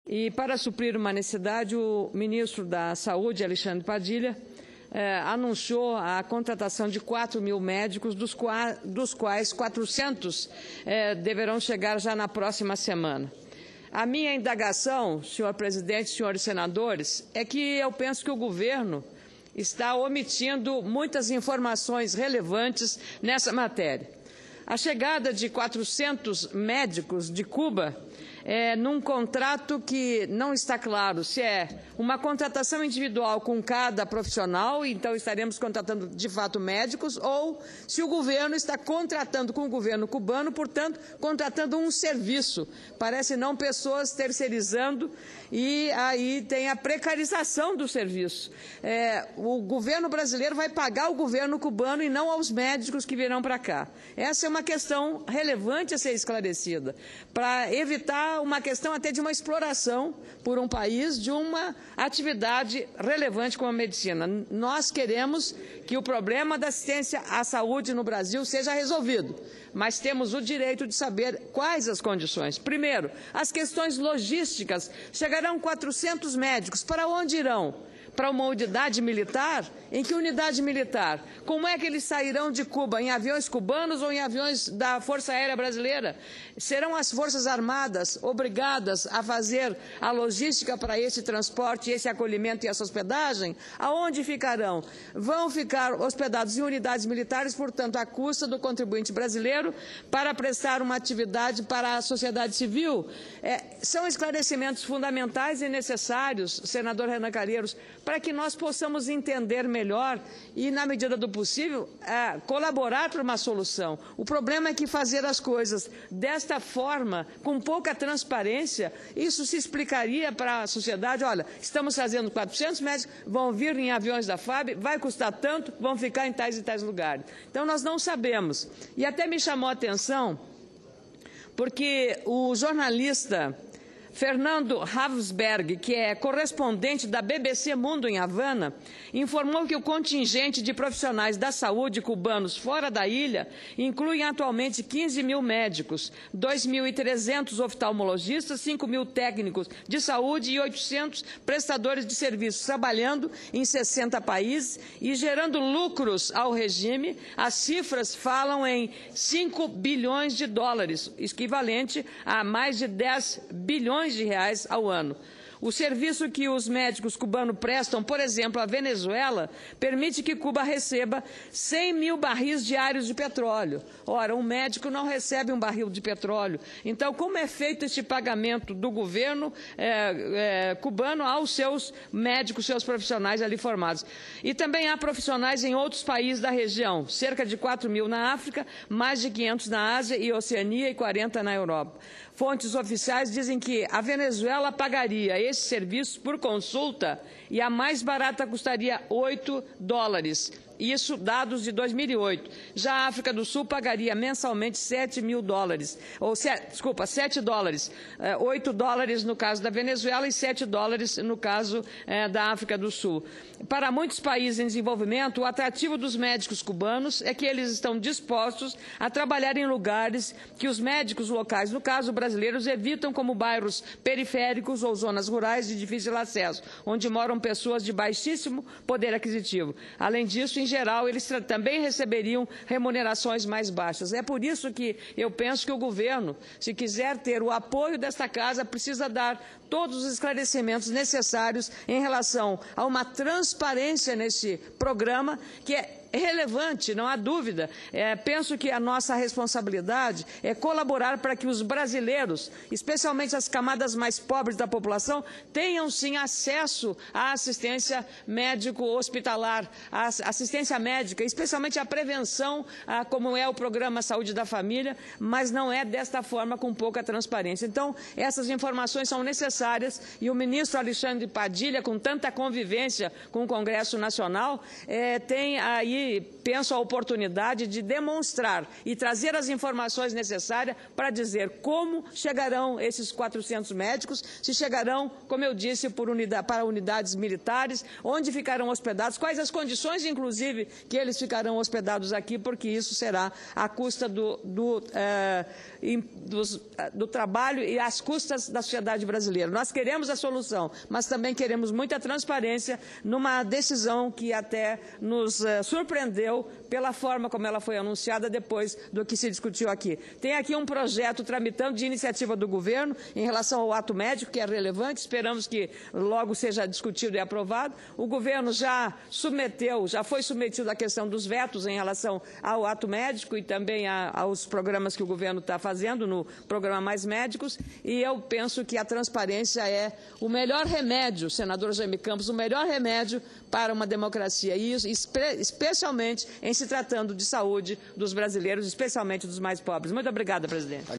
E, para suprir uma necessidade, o ministro da Saúde, Alexandre Padilha, anunciou a contratação de 4.000 médicos, dos quais 400 deverão chegar já na próxima semana. A minha indagação, senhor presidente, senhores senadores, é que eu penso que o governo está omitindo muitas informações relevantes nessa matéria. A chegada de 400 médicos de Cuba num contrato que não está claro se é uma contratação individual com cada profissional, então estaremos contratando de fato médicos, ou se o governo está contratando com o governo cubano, portanto, contratando um serviço. Parece não pessoas terceirizando, e aí tem a precarização do serviço. O governo brasileiro vai pagar o governo cubano e não aos médicos que virão para cá. Essa é uma questão relevante a ser esclarecida, para evitar uma questão até de uma exploração por um país de uma atividade relevante como a medicina. Nós queremos que o problema da assistência à saúde no Brasil seja resolvido, mas temos o direito de saber quais as condições. Primeiro, as questões logísticas. Chegarão 400 médicos. Para onde irão? Para uma unidade militar? Em que unidade militar? Como é que eles sairão de Cuba? Em aviões cubanos ou em aviões da Força Aérea Brasileira? Serão as Forças Armadas obrigadas a fazer a logística para esse transporte, esse acolhimento e essa hospedagem? Aonde ficarão? Vão ficar hospedados em unidades militares, portanto, à custa do contribuinte brasileiro, para prestar uma atividade para a sociedade civil? São esclarecimentos fundamentais e necessários, senador Renan Calheiros, para que nós possamos entender melhor e, na medida do possível, colaborar para uma solução. O problema é que fazer as coisas desta forma, com pouca transparência, isso se explicaria para a sociedade: olha, estamos fazendo 400 médicos, vão vir em aviões da FAB, vai custar tanto, vão ficar em tais e tais lugares. Então, nós não sabemos. E até me chamou a atenção, porque o jornalista Fernando Ravsberg, que é correspondente da BBC Mundo em Havana, informou que o contingente de profissionais da saúde cubanos fora da ilha inclui atualmente 15.000 médicos, 2.300 oftalmologistas, 5.000 técnicos de saúde e 800 prestadores de serviços, trabalhando em 60 países e gerando lucros ao regime. As cifras falam em 5 bilhões de dólares, equivalente a mais de 10 bilhões de reais ao ano. O serviço que os médicos cubanos prestam, por exemplo, à Venezuela, permite que Cuba receba 100.000 barris diários de petróleo. Ora, um médico não recebe um barril de petróleo. Então, como é feito este pagamento do governo cubano aos seus médicos, seus profissionais ali formados? E também há profissionais em outros países da região, cerca de 4.000 na África, mais de 500 na Ásia e Oceania e 40 na Europa. Fontes oficiais dizem que a Venezuela pagaria esse serviço por consulta e a mais barata custaria 8 dólares. Isso, dados de 2008. Já a África do Sul pagaria mensalmente 7.000 dólares, ou 7 dólares, 8 dólares no caso da Venezuela e 7 dólares no caso da África do Sul. Para muitos países em desenvolvimento, o atrativo dos médicos cubanos é que eles estão dispostos a trabalhar em lugares que os médicos locais, no caso brasileiros, evitam, como bairros periféricos ou zonas rurais de difícil acesso, onde moram pessoas de baixíssimo poder aquisitivo. Além disso, em geral, eles também receberiam remunerações mais baixas. É por isso que eu penso que o governo, se quiser ter o apoio desta Casa, precisa dar todos os esclarecimentos necessários em relação a uma transparência nesse programa, que é relevante, não há dúvida. Penso que a nossa responsabilidade é colaborar para que os brasileiros, especialmente as camadas mais pobres da população, tenham sim acesso à assistência médico-hospitalar, à assistência médica, especialmente à prevenção, como é o programa Saúde da Família, mas não é desta forma, com pouca transparência. Então, essas informações são necessárias e o ministro Alexandre Padilha, com tanta convivência com o Congresso Nacional, tem aí e penso a oportunidade de demonstrar e trazer as informações necessárias para dizer como chegarão esses 400 médicos, se chegarão, como eu disse, para unidades militares, onde ficarão hospedados, quais as condições, inclusive, que eles ficarão hospedados aqui, porque isso será à custa do trabalho e às custas da sociedade brasileira. Nós queremos a solução, mas também queremos muita transparência numa decisão que até nos surpreendeu pela forma como ela foi anunciada depois do que se discutiu aqui. Tem aqui um projeto tramitando de iniciativa do governo em relação ao ato médico, que é relevante, esperamos que logo seja discutido e aprovado. O governo já foi submetido à questão dos vetos em relação ao ato médico e também aos programas que o governo está fazendo no programa Mais Médicos, e eu penso que a transparência é o melhor remédio, senador Jaime Campos, o melhor remédio para uma democracia, e isso, especialmente em se tratando de saúde dos brasileiros, especialmente dos mais pobres. Muito obrigada, presidente.